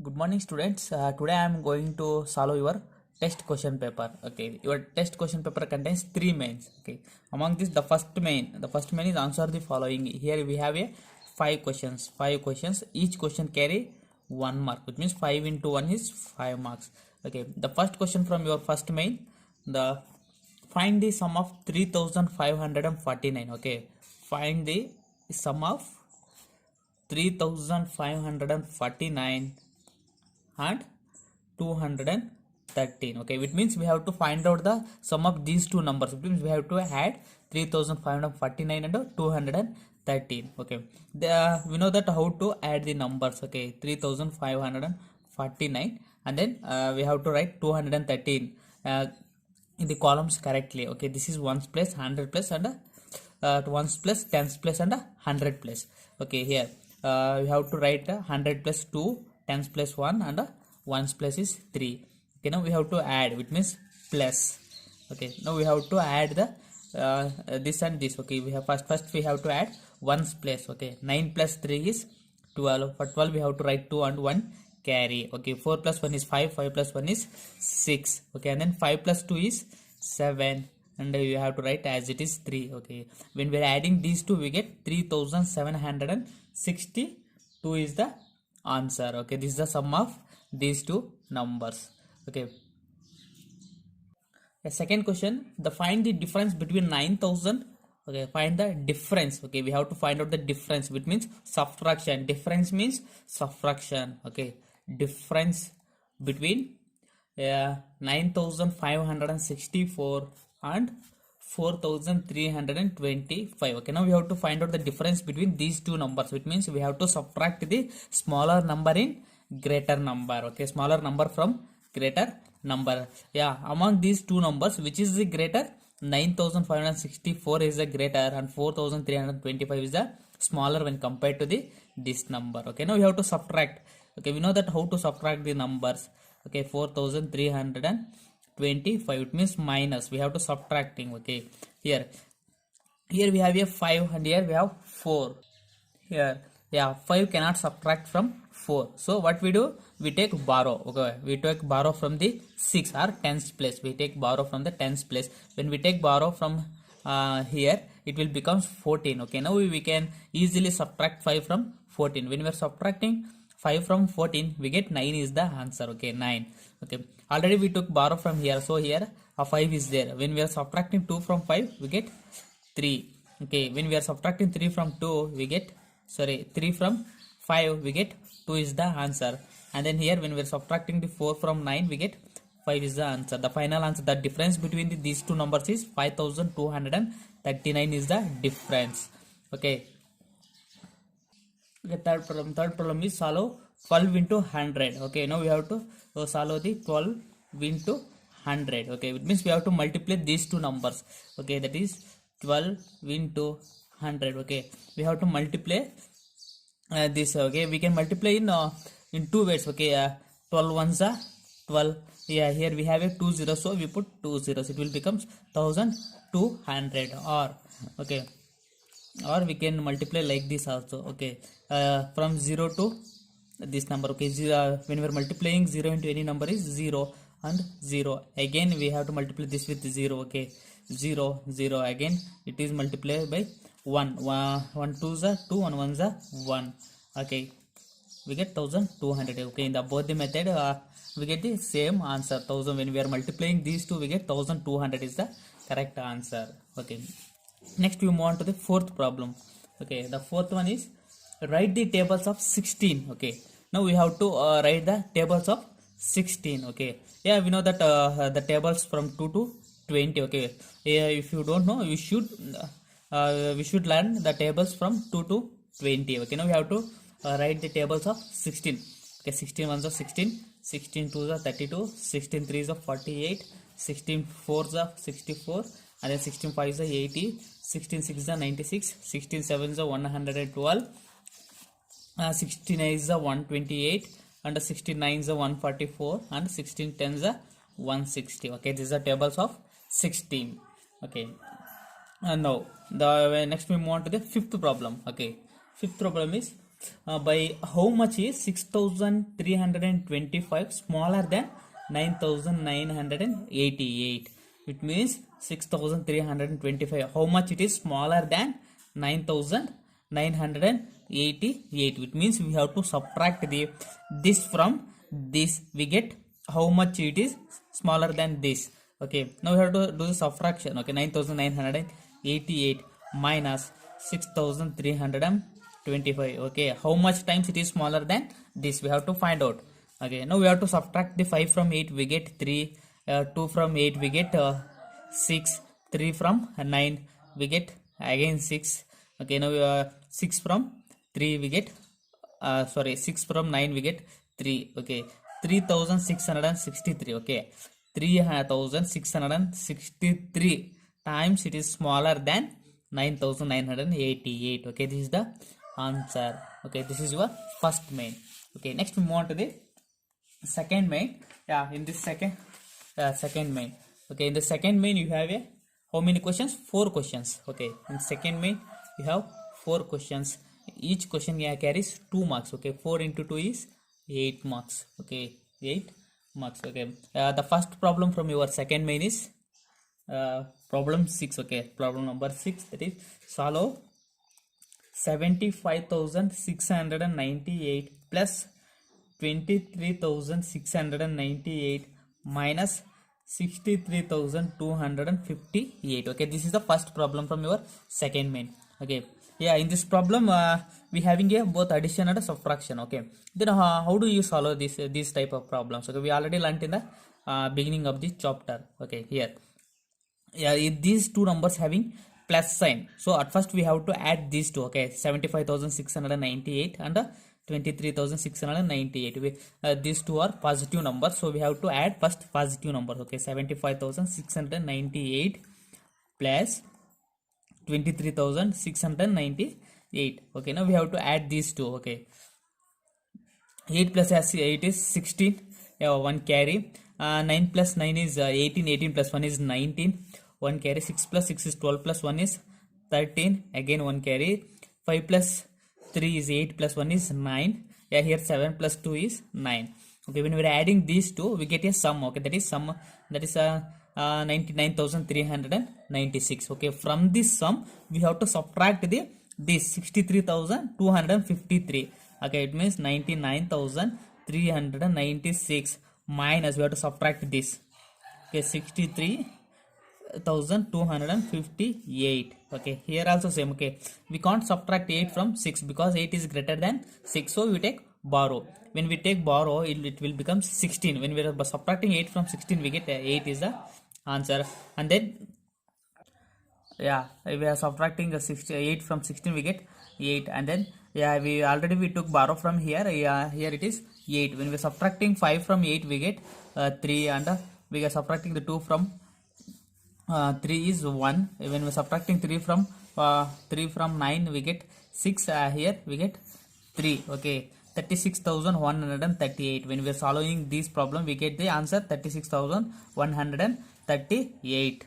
Good morning, students. Today I am going to solve your test question paper. Okay, your test question paper contains three mains. Okay, among this, the first main is answer the following. Here we have a five questions. Five questions. Each question carry 1 mark, which means 5 into 1 is 5 marks. Okay, the first question from your first main. The find the sum of 3,549. Okay, find the sum of 3,549 and 213. Okay, which means we have to find out the sum of these two numbers. It means we have to add 3,549 and 213. Okay, we know that how to add the numbers. Okay, 3,549 and then we have to write 213 in the columns correctly. Okay, this is ones place, 100 place, and ones place, tens place, and 100 place. Okay, here we have to write 100 plus 2, tens plus 1, and ones place is 3. Okay, now we have to add, which means plus. Okay, now we have to add the this and this. Okay, we have first we have to add ones place. Okay, 9 plus 3 is 12. For 12 we have to write 2 and 1 carry. Okay, 4 plus 1 is 5, 5 plus 1 is 6. Okay, and then 5 plus 2 is 7, and you have to write as it is 3. Okay, when we are adding these two we get 3,762 is the answer. Okay, this is the sum of these two numbers. Okay, a second question, the find the difference between 9,000. Okay, find the difference. Okay, we have to find out the difference, which means subtraction. Difference means subtraction. Okay, difference between 9,564 and 4,325. Okay, now we have to find out the difference between these two numbers, which means we have to subtract the smaller number in greater number. Okay, smaller number from greater number. Yeah, among these two numbers, which is the greater? 9,564 is the greater and 4,325 is the smaller when compared to this number. Okay, now we have to subtract. Okay, we know that how to subtract the numbers. Okay, 4,325, it means minus. We have to subtracting. Okay, here we have a 5 and here we have 4. Here, yeah, 5 cannot subtract from 4. So what we do? We take borrow. Okay, we take borrow from the 6 or tens place. We take borrow from the tens place. When we take borrow from here, it will become 14. Okay, now we can easily subtract 5 from 14. When we are subtracting 5 from 14, we get 9 is the answer. Okay, 9. Okay, already we took borrow from here, so here a 5 is there. When we are subtracting 2 from 5, we get 3. Okay, when we are subtracting 3 from 2, we get 3 from 5, we get 2 is the answer. And then here when we are subtracting the 4 from 9, we get 5 is the answer. The final answer, the difference between these two numbers is 5,239 is the difference. Okay. Okay, third problem is solve 12 into 100. Okay, now we have to solve the 12 into 100. Okay, it means we have to multiply these two numbers. Okay, that is 12 into 100. Okay, we have to multiply this. Okay, we can multiply in two ways. Okay, 12 ones are 12. Yeah, here we have a 2 zeros, so we put 2 zeros. It will become 1,200. Or we can multiply like this also. Okay, from 0 to this number. Okay, when we are multiplying 0 into any number is 0 and 0. Again we have to multiply this with 0. Okay, 0 0 again it is multiplied by 1 2s are 2 and 1s are 1. Okay, we get 1,200. Okay, in the both the method we get the same answer, 1000. When we are multiplying these two, we get 1,200 is the correct answer. Okay, next we move on to the fourth problem. Okay, the fourth one is write the tables of 16. Okay, now we have to write the tables of 16. Okay, yeah, we know that the tables from 2 to 20. Okay, yeah, if you don't know, we should learn the tables from 2 to 20. Okay, now we have to write the tables of 16. Okay, 16 ones are 16, 16 twos are 32, 16 threes are 48, 16 fours are 64, and then 16 fives are 80, 16 sixes are 96, 16 sevens are 112, 16 eights are 128, and 16 nines are 144, and 16 tens are 160. Okay, these are tables of 16. Okay, now the next we move on to the fifth problem. Okay, fifth problem is by how much is 6325 smaller than 9988? It means 6325, how much it is smaller than 9988? It means we have to subtract this from this, we get how much it is smaller than this. Okay, now we have to do the subtraction. Okay, 9988 minus 6325. Okay, how much times it is smaller than this, we have to find out. Okay, now we have to subtract the 5 from 8, we get 3, 2 from 8 we get 6, 3 from 9 we get again 6. Okay, now 6 from 3 we get 6 from 9 we get 3. Okay, 3663. Okay, 3663 times it is smaller than 9988. Okay, this is the answer. Okay, this is your first main. Okay, next we move on to the second main. In this second main. Okay, in the second main you have how many questions? 4 questions. Okay, in second main you have 4 questions. Each question carries 2 marks. Okay, 4 into 2 is 8 marks. Okay, 8 marks. Okay, the first problem from your second main is problem 6. Okay, problem number 6, that is solve 75,698 plus 23,698 minus 63,258. Okay, this is the first problem from your second main. Okay, in this problem we having both addition and subtraction. Okay, then how do you solve this type of problems? Okay, we already learnt in the beginning of this chapter. Okay, here these two numbers having plus sign, so at first we have to add these two. Okay, 75,698 and 23,698. These two are positive numbers, so we have to add first positive numbers. Okay, 75,698 plus 23,698. Okay, now we have to add these two. Okay, 8 plus 8 is 16, 1 carry. 9 plus 9 is 18, 18 plus 1 is 19, 1 carry. 6 plus 6 is 12 plus 1 is 13, again 1 carry. 5 plus 3 is 8 plus 1 is 9. Here 7 plus 2 is 9. Okay, when we are adding these two, we get a sum. Okay, that is sum, that is 99,396. Okay, from this sum we have to subtract this 63,253. Okay, it means 99,396 minus, we have to subtract this. Okay, 63,258. Okay, here also same. Okay, we can't subtract 8 from 6 because 8 is greater than 6, so we take borrow. When we take borrow, it will become 16. When we are subtracting 8 from 16, we get 8 is the answer. And then we are subtracting 8 from 16, we get 8. And then we took borrow from here. Here it is 8. When we are subtracting 5 from 8, we get 3. And we are subtracting the 2 from 3 is 1. When we are subtracting 3 from 9, we get 6. Here we get 3. Okay, 36,138. When we are solving this problem, we get the answer 36,138.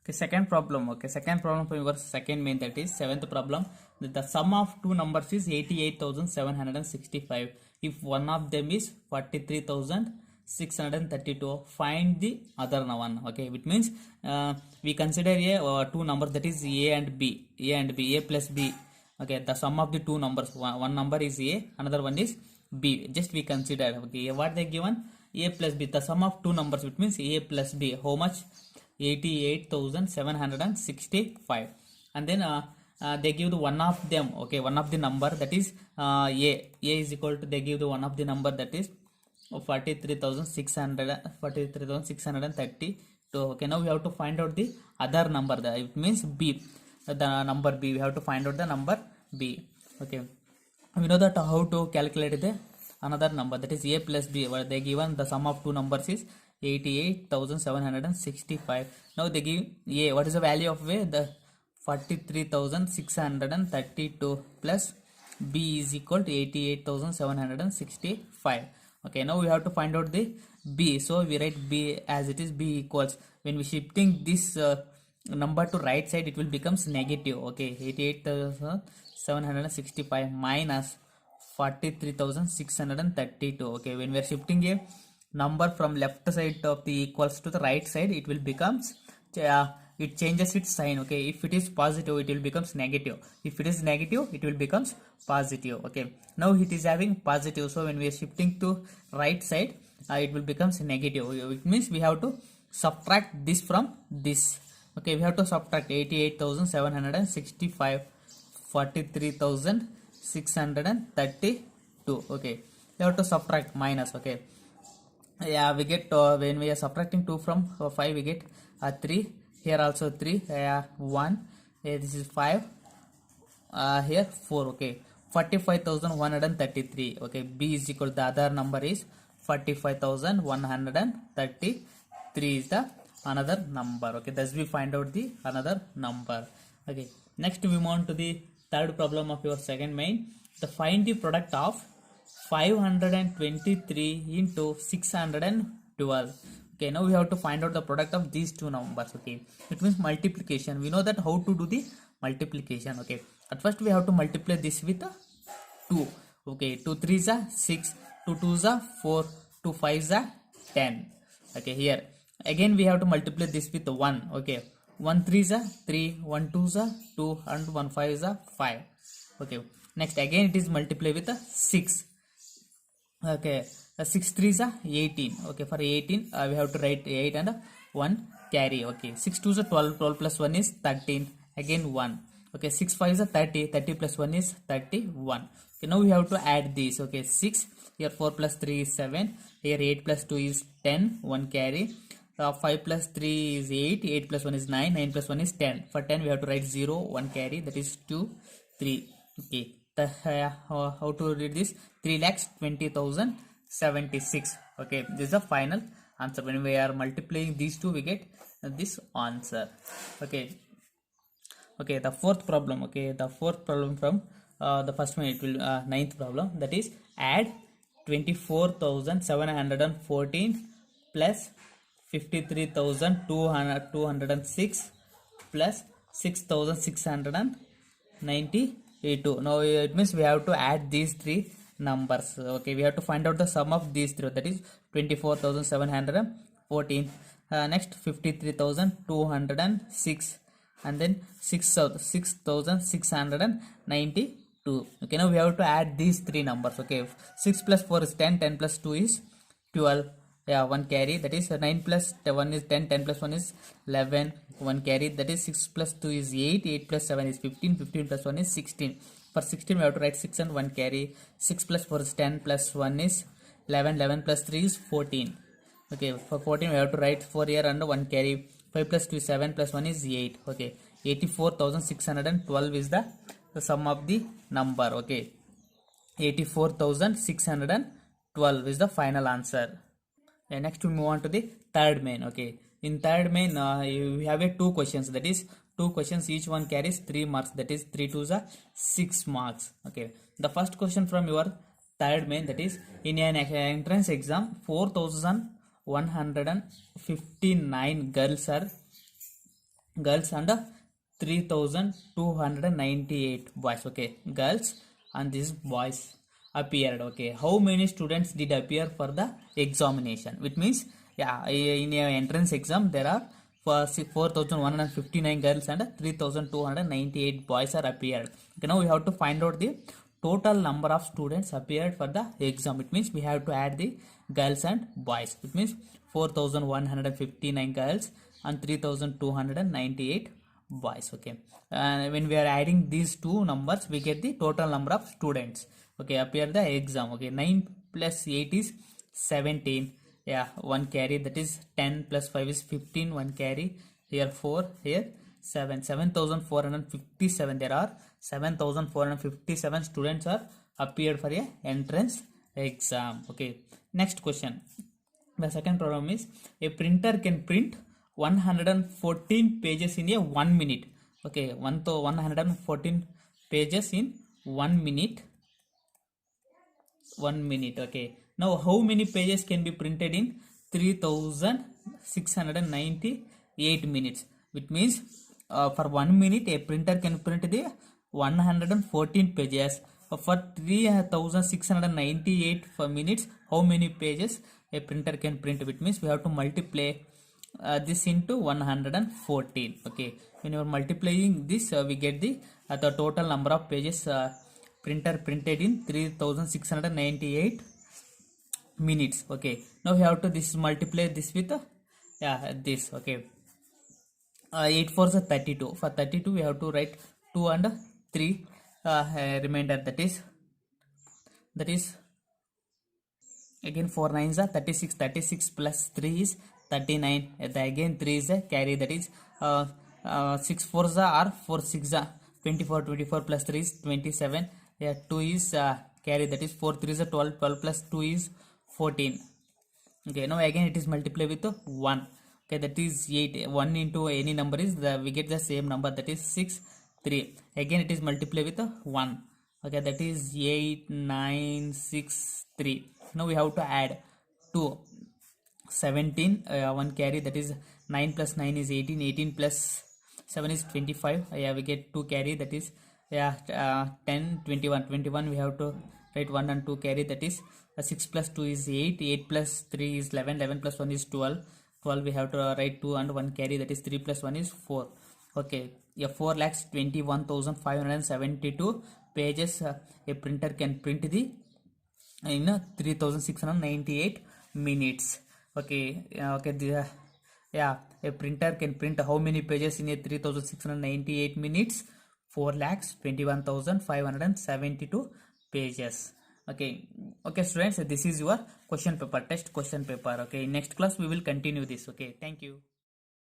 Okay, second problem. Okay, second problem for your second main, that is 7th problem. The sum of two numbers is 88,765. If one of them is 43,632, find the other one. Okay, which means we consider two numbers, that is A and B, A plus B. Okay, the sum of the two numbers, one number is A, another one is B. Just we consider. Okay, what they given? A plus B, the sum of two numbers, which means A plus B. How much? 88,765. And then they give the one of them. Okay, one of the number, that is A is equal to, they give the one of the number, that is 43,632. Okay, now we have to find out the other number. It means B, the number B. We have to find out the number B. Okay, we know that how to calculate the another number, that is A plus B. Where they given the sum of two numbers is 88,765. Now they give A. What is the value of A? The 43,632 plus B is equal to 88,765. Okay, now we have to find out the B. So we write B as it is. B equals, when we shifting this number to right side, it will becomes negative. Okay, 88,765 minus 43,632. Okay, when we are shifting a number from left side of the equals to the right side, it will becomes it changes its sign. Okay, if it is positive, it will becomes negative. If it is negative, it will becomes positive. Okay, now it is having positive, so when we are shifting to right side, it will becomes negative. It means we have to subtract this from this. Okay, we have to subtract 88,765, 43,632. Okay, we have to subtract minus. Okay, yeah, we get when we are subtracting 2 from 5, we get 3. Here also 3, 1. This is 5. Here 4. Okay, 45,133. Okay, B is equal to the other number is 45,133 is the another number. Okay, thus we find out the another number. Okay, next we move on to the third problem of your second main. The find the product of 523 into 612. Okay, now we have to find out the product of these two numbers. Okay, it means multiplication. We know that how to do the multiplication. Okay, at first we have to multiply this with 2. Okay, 2 3s are 6, 2 2s are 4, 2 5s are 10. Okay, here again we have to multiply this with 1. Okay, 1 3s are 3, 1 2s are 2, and 1 5s are 5. Okay, next again it is multiplied with 6. Okay, 6 3s are 18. Okay, for 18 we have to write 8 and 1 carry. Okay, 6 2s are 12, 12 plus 1 is 13, again 1. Okay, 6 5s are 30, 30 plus 1 is 31. Okay, now we have to add these. Okay, 6, here 4 plus 3 is 7, here 8 plus 2 is 10, 1 carry. 5 plus 3 is 8, 8 plus 1 is 9, 9 plus 1 is 10. For 10 we have to write 0, 1 carry, that is 2, 3. Okay, how to read this? 3,20,076. Okay, this is the final answer. When we are multiplying these two, we get this answer. Okay, okay, the fourth problem. Okay, the fourth problem from the first one, it will ninth problem, that is add 24,714 plus 53,206 plus 6,692. Now it means we have to add these three numbers. Okay, we have to find out the sum of these three, that is 24,714. Next 53,206, and then 6,692. Okay, now we have to add these three numbers. Okay, 6 plus 4 is 10, 10 plus 2 is 12. Yeah, 1 carry, that is 9 plus 1 is 10, 10 plus 1 is 11, 1 carry, that is 6 plus 2 is 8, 8 plus 7 is 15, 15 plus 1 is 16. For 16 we have to write 6 and 1 carry. 6 plus 4 is 10, plus 1 is 11, 11 plus 3 is 14. Okay, for 14 we have to write 4 here and 1 carry. 5 plus 2 is 7, plus 1 is 8. Okay, 84,612 is the sum of the number. Okay, 84,612 is the final answer. And next we move on to the third main. Okay, in third main we have two questions, that is 2 questions, each one carries 3 marks, that is 3 2s are 6 marks. Okay, the first question from your third main, that is in an entrance exam 4,159 girls and 3,298 boys. Okay, girls and these boys appeared. Okay, how many students did appear for the examination? Which means, yeah, in a entrance exam there are 4,159 girls and 3,298 boys are appeared. Okay, now we have to find out the total number of students appeared for the exam. It means we have to add the girls and boys. It means 4,159 girls and 3,298 boys. Okay, and when we are adding these two numbers, we get the total number of students. Okay, appear the exam. Okay, 9 plus 8 is 17. Yeah, 1 carry, that is 10 plus 5 is 15, 1 carry. Here 4, here 7, 7,457. There are 7,457 students are appeared for a entrance exam. Okay, next question. The second problem is a printer can print 114 pages in a 1 minute. Okay, 114 pages in 1 minute. 1 minute. Okay, now how many pages can be printed in 3,698 minutes? Which means for 1 minute a printer can print the 114 pages. For 3698 for minutes, how many pages a printer can print? Which means we have to multiply this into 114. Okay, when you are multiplying this, we get the total number of pages printer printed in 3698 minutes. Okay, now we have to this multiply this with this. Okay, 8 fours are 32. For 32 we have to write 2 and 3 remainder, that is again 4 nines are 36. 36 plus 3 is 39. Again 3 is a carry, that is 6 fours are 4 6 are 24. 24 plus 3 is 27. 2 is carry, that is 4 3 is a 12. 12 plus 2 is 14. Okay, now again it is multiplied with 1. Okay, that is 8. 1 into any number is we get the same number, that is 6 3. Again it is multiplied with 1. Okay, that is 8 9 6 3. Now we have to add 2 17 1 carry, that is 9 plus 9 is 18. 18 plus 7 is 25. We get 2 carry, that is 10 21. 21 we have to write 1 and 2 carry, that is 6 plus 2 is 8. 8 plus 3 is 11. 11 plus 1 is 12. 12 we have to write 2 and 1 carry, that is 3 plus 1 is 4. Okay, 4,21,572 pages a printer can print the in 3698 minutes. Okay, a printer can print how many pages in a 3698 minutes? 4,21,572 pages. Okay, students, this is your question paper, test question paper. Okay, next class we will continue this. Okay, thank you.